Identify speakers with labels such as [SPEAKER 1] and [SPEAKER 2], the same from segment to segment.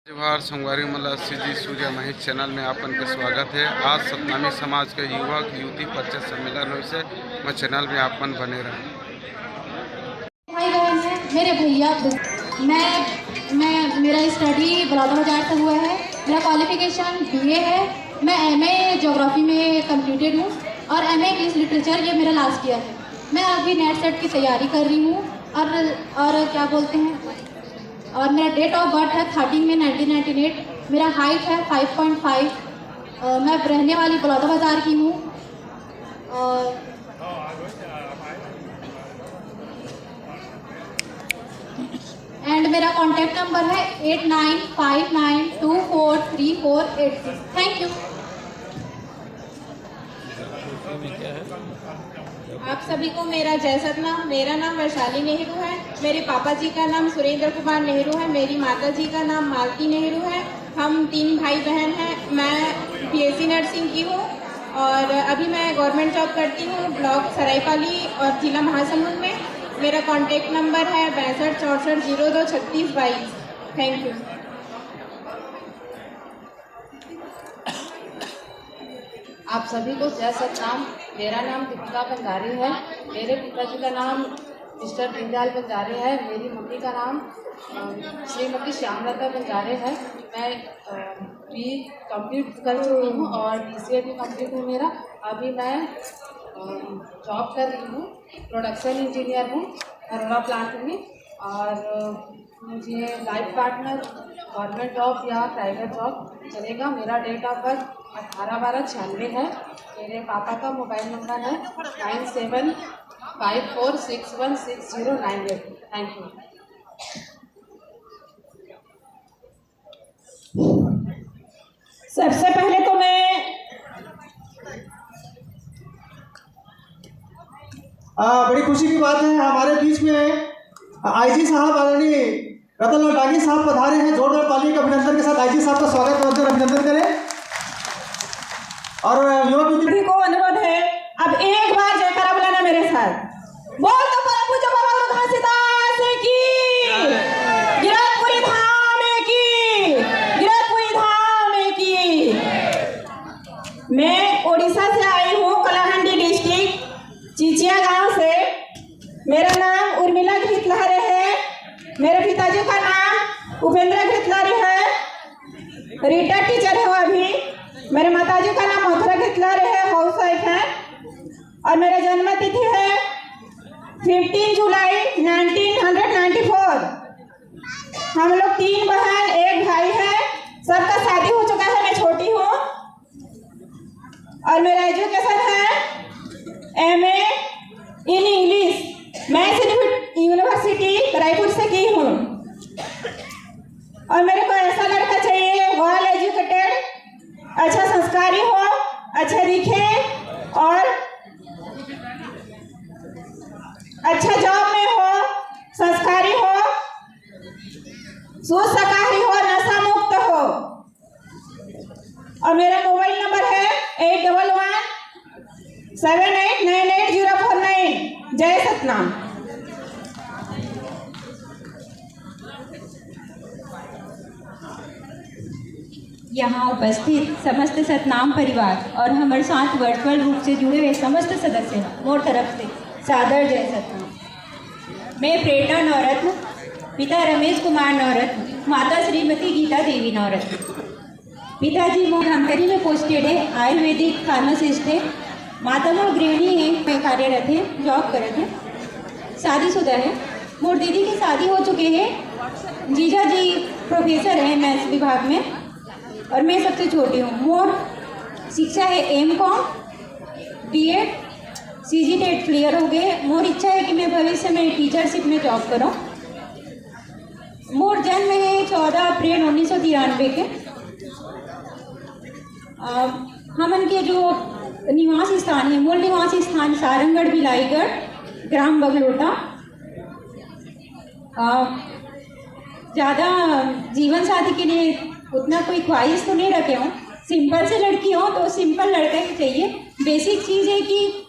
[SPEAKER 1] जोहार संगवारी मला सीजी सूर्य महित चैनल में आपन के स्वागत है। आज सतनामी समाज के युवक युवती परिचय सम्मेलन से मैं चैनल में आपन बने रहे।
[SPEAKER 2] भाई बहन है मेरे भैया। मैं मेरा स्टडी बलौदाबाजार से हुआ है। मेरा क्वालिफिकेशन बीए है। मैं एमए ज्योग्राफी में कंप्लीटेड हूँ और एमए इंग्लिश लिटरेचर ये मेरा लास्ट ईयर है। मैं अभी नेट सेट की तैयारी कर रही हूँ और क्या बोलते हैं, और मेरा डेट ऑफ बर्थ है 13 में 1998। मेरा हाइट है 5.5। मैं रहने वाली बलौदाबाजार की हूँ। एंड मेरा कॉन्टैक्ट नंबर है 8959243486। Thank you.
[SPEAKER 3] आप सभी को मेरा जय सतनाम। मेरा नाम वैशाली नेहरू है। मेरे पापा जी का नाम सुरेंद्र कुमार नेहरू है। मेरी माता जी का नाम मालती नेहरू है। हम 3 भाई बहन हैं। मैं बीएससी नर्सिंग की हूँ और अभी मैं गवर्नमेंट जॉब करती हूँ ब्लॉक सरायपाली और जिला महासमुंद में। मेरा कॉन्टैक्ट नंबर है 6264023622। Thank you.
[SPEAKER 4] आप सभी को जय सतनाम। मेरा नाम दीपिका बंजारे है। मेरे पिताजी का नाम मिस्टर दीनदयाल बंजारे है। मेरी मम्मी का नाम श्रीमती श्यामलता बंजारे है। मैं बी कंप्लीट कर चुकी हूँ और BCA भी कंप्लीट है मेरा। अभी मैं जॉब कर रही हूँ, प्रोडक्शन इंजीनियर हूँ अरोड़ा प्लांट में। और मुझे लाइफ पार्टनर गवर्नमेंट जॉब या प्राइवेट जॉब चलेगा। मेरा डेट ऑफ बर्थ 18/12/96 है। मेरे पापा का मोबाइल नंबर है 9754616098। Thank you.
[SPEAKER 3] सबसे पहले तो मैं
[SPEAKER 5] बड़ी खुशी की बात है, हमारे बीच में आईजी साहब आदरणीय रतनलाल डांगी साहब पधारे हैं। जोरदार ताली के अभिनंदन के साथ आईजी साहब का स्वागत और अभिनंदन करें। और युवक
[SPEAKER 3] सभी को अनुरोध है, अब एक बार जयकारा बुलाना मेरे साथ। बोल तो परम पूज्य बाबा घासीदास की, गिरधपुरी धाम की, गिरधपुरी धाम की। मैं उड़ीसा से आई हूँ, कलाहंडी डिस्ट्रिक्ट चिचिया गांव से। मेरा नाम उर्मिला घितलहरे है। मेरे पिताजी का नाम उपेंद्र घितलहरे है, रिटायर्ड टीचर है वो अभी। मेरे माताजी का नाम मथुरा घितलहरे है, हाउस वाइफ है। और मेरा जन्म तिथि है 15 जुलाई 1994। हम लोग 3 बहन 1 भाई है। सबका शादी हो चुका है, मैं छोटी हूँ। और मेरा एजुकेशन है MA इन इंग्लिश। मैं यूनिवर्सिटी रायपुर से की हूँ। और मेरे को ऐसा लड़का चाहिए वेल एजुकेटेड, अच्छा संस्कारी हो, अच्छा दिखे और अच्छा जॉब में हो, संस्कारी हो, शुद्ध शाकाहारी हो, नशा मुक्त हो। और मेरा मोबाइल नंबर है 8111789809। जय सतनाम।
[SPEAKER 6] यहाँ उपस्थित समस्त सतनाम परिवार और हमारे साथ वर्चुअल रूप से जुड़े हुए समस्त सदस्य मोर तरफ से सादर जय सतनाम। मैं प्रेरणा नवरत्न, पिता रमेश कुमार नवरत्न, माता श्रीमती गीता देवी नवरत्न। पिताजी मोर धमतरी में पोस्टेड है, आयुर्वेदिक फार्मासिस्ट है। माता मोर गृहिणी है, मैं कार्यरत है, जॉब करत है, शादीशुदा है। मोर दीदी की शादी हो चुके हैं। जीजा जी प्रोफेसर हैं मैथ्स विभाग में और मैं सबसे छोटी हूँ। मोर शिक्षा है M.Com, B.Ed, CG TET clear हो गए। मोर इच्छा है कि मैं भविष्य में टीचरशिप में जॉब करूँ। मोर जन्म है 14 अप्रैल 1993 के। हमन के जो निवास स्थान है, मूल निवास स्थान सारंगढ़ बिलाईगढ़, ग्राम बगलोटा। ज़्यादा जीवन साथी के लिए उतना कोई ख्वाहिश तो नहीं रखे हूँ। सिंपल से लड़की हो तो सिंपल लड़का ही चाहिए। बेसिक चीज़ है कि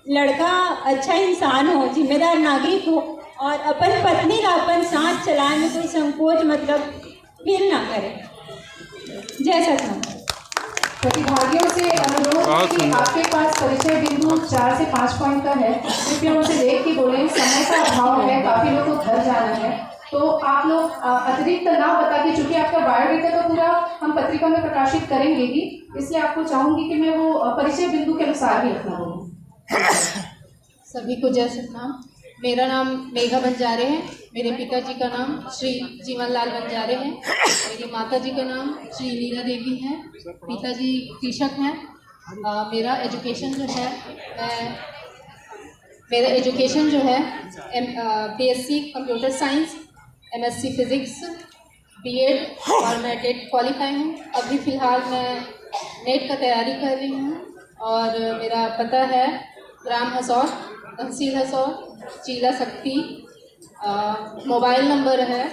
[SPEAKER 6] लड़का अच्छा इंसान हो, जिम्मेदार नागरिक हो और अपन पत्नी का अपन साथ चलाने में कोई संकोच मतलब फील ना करें। जय सतनाम।
[SPEAKER 3] प्रतिभागियों से अनुरोध है
[SPEAKER 1] बहुत
[SPEAKER 3] कि
[SPEAKER 1] सुंदर।
[SPEAKER 3] आपके पास परिचय बिंदु 4 से 5 पॉइंट का है, कृपया उसे देख के बोलें। समय का अभाव है, काफी लोगों को घर जाना है, तो आप लोग अतिरिक्त ना बता के, चूंकि आपका बायोडेटा तो पूरा हम पत्रिका में प्रकाशित करेंगे ही, इसलिए आपको चाहूंगी कि मैं वो परिचय बिंदु के अनुसार ही अपना बोलूँ।
[SPEAKER 4] सभी को जय सतनाम। मेरा नाम मेघा बंजारे है। मेरे पिताजी का नाम श्री जीवनलाल बंजारे है। मेरी माताजी का नाम श्री नीरा देवी है। पिताजी कृषक हैं। मेरा एजुकेशन जो है BSc computer science, MSc physics, B.Ed और मैं टेट क्वालिफाई हूँ। अभी फ़िलहाल मैं नेट का तैयारी कर रही हूँ और मेरा पता है ग्राम हसौर, तहसील हसौर, जिला शक्ति। मोबाइल नंबर है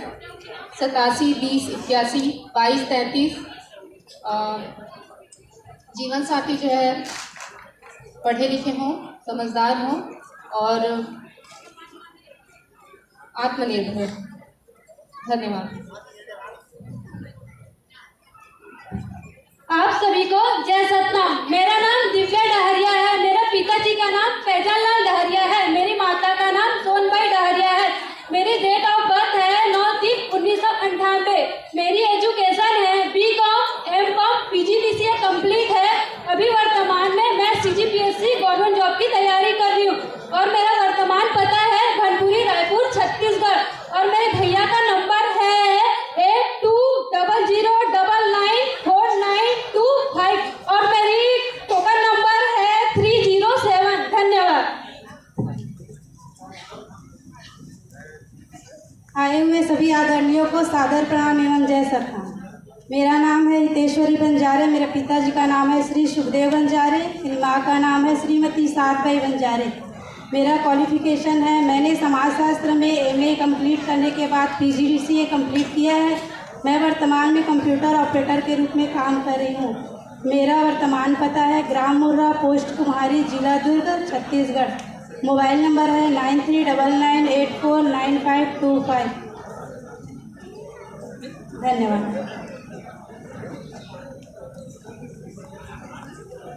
[SPEAKER 4] 87 20 81 22 33। जीवन साथी जो है पढ़े लिखे हों, समझदार हों और आत्मनिर्भर। धन्यवाद।
[SPEAKER 2] आप सभी को जय सतनाम। मेरा नाम दिव्या डहरिया है। मेरे पिताजी का नाम फैजल लाल डहरिया है। मेरी माता का नाम सोनबाई डहरिया है। मेरी डेट ऑफ बर्थ है 9/3/1998। मेरी एजुकेशन है B.Com M.Com PGDCA कंप्लीट है। अभी वर्तमान में मैं CGPSC गवर्नमेंट जॉब की तैयारी कर रही हूँ और मेरा वर्तमान पता है भनपुरी रायपुर छत्तीसगढ़ और मेरे भैया का नंबर है 8200994925 और मेरी टोकन नंबर है 307। धन्यवाद।
[SPEAKER 7] आए हुए सभी आदरणीयों को सादर प्रणाम एवं जय सतनाम। मेरा नाम है हितेश्वरी बंजारे। मेरे पिताजी का नाम है श्री सुखदेव बंजारे। मेरी माँ का नाम है श्रीमती सातबाई बंजारे। मेरा क्वालिफिकेशन है, मैंने समाजशास्त्र में MA कंप्लीट करने के बाद PGDCA कंप्लीट किया है। मैं वर्तमान में कंप्यूटर ऑपरेटर के रूप में काम कर रही हूँ। मेरा वर्तमान पता है ग्राम मुर्रा, पोस्ट कुम्हारी, जिला दुर्ग, छत्तीसगढ़। मोबाइल नंबर है 9399849525। धन्यवाद।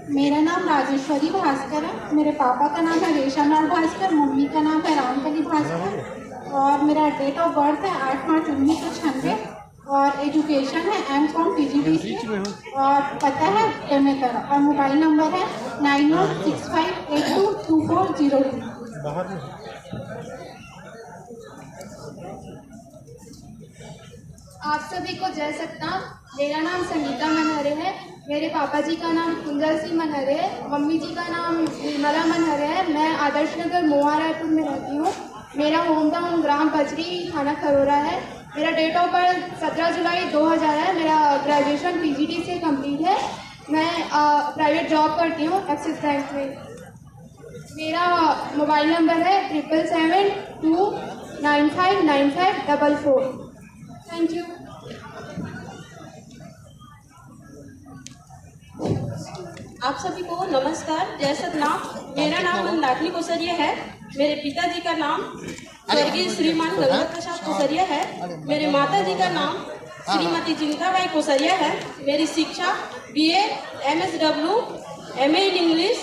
[SPEAKER 3] मेरा नाम राजेश्वरी भास्कर है। मेरे पापा का नाम है रेशमलाल भास्कर, मम्मी का नाम है रामकली भास्कर और मेरा डेट ऑफ बर्थ है 8 मार्च 1996 और एजुकेशन है M.Com PGDCA और पता है बेमेतरा और मोबाइल नंबर है 9165822402।
[SPEAKER 8] आप सभी को जय सतनाम। मेरा नाम संगीता मनहरे है। मेरे पापा जी का नाम कुंजल सिंह मनहरे है। मम्मी जी का नाम निर्मला मनहरे है। मैं आदर्श नगर मोहा रायपुर में रहती हूँ। मेरा होम टाउन ग्राम बजरी, थाना खरोरा है। मेरा डेट ऑफ बर्थ 17 जुलाई 2000 है। मेरा ग्रेजुएशन PGDCA कंप्लीट है। मैं प्राइवेट जॉब करती हूँ एक्सिस बैंक में। मेरा मोबाइल नंबर है 7772959544। Thank you.
[SPEAKER 9] आप सभी को नमस्कार, जय सतनाम। मेरा नाम मंदाकिनी कोसरिया है। मेरे पिताजी का नाम स्वर्गीय श्रीमान गंगा प्रसाद कोसरिया है। मेरे माताजी का नाम श्रीमती चिंताबाई कोसरिया है। मेरी शिक्षा BA MSW MA in English